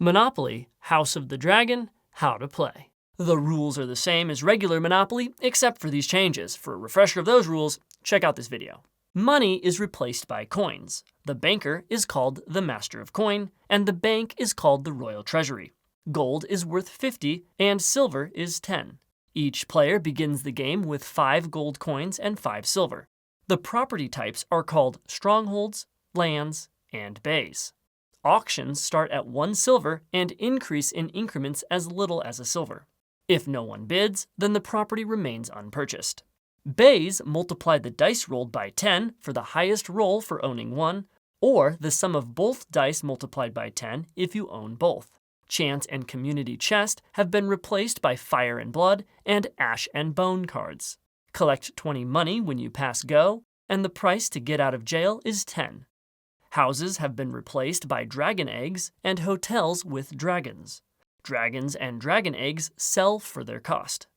Monopoly, House of the Dragon, How to Play. The rules are the same as regular Monopoly, except for these changes. For a refresher of those rules, check out this video. Money is replaced by coins. The banker is called the Master of Coin, and the bank is called the Royal Treasury. Gold is worth 50, and silver is 10. Each player begins the game with 5 gold coins and 5 silver. The property types are called strongholds, lands, and bays. Auctions start at 1 silver and increase in increments as little as a silver. If no one bids, then the property remains unpurchased. Bays multiply the dice rolled by 10 for the highest roll for owning one, or the sum of both dice multiplied by 10 if you own both. Chance and Community Chest have been replaced by Fire and Blood and Ash and Bone cards. Collect 20 money when you pass go, and the price to get out of jail is 10. Houses have been replaced by dragon eggs and hotels with dragons. Dragons and dragon eggs sell for their cost.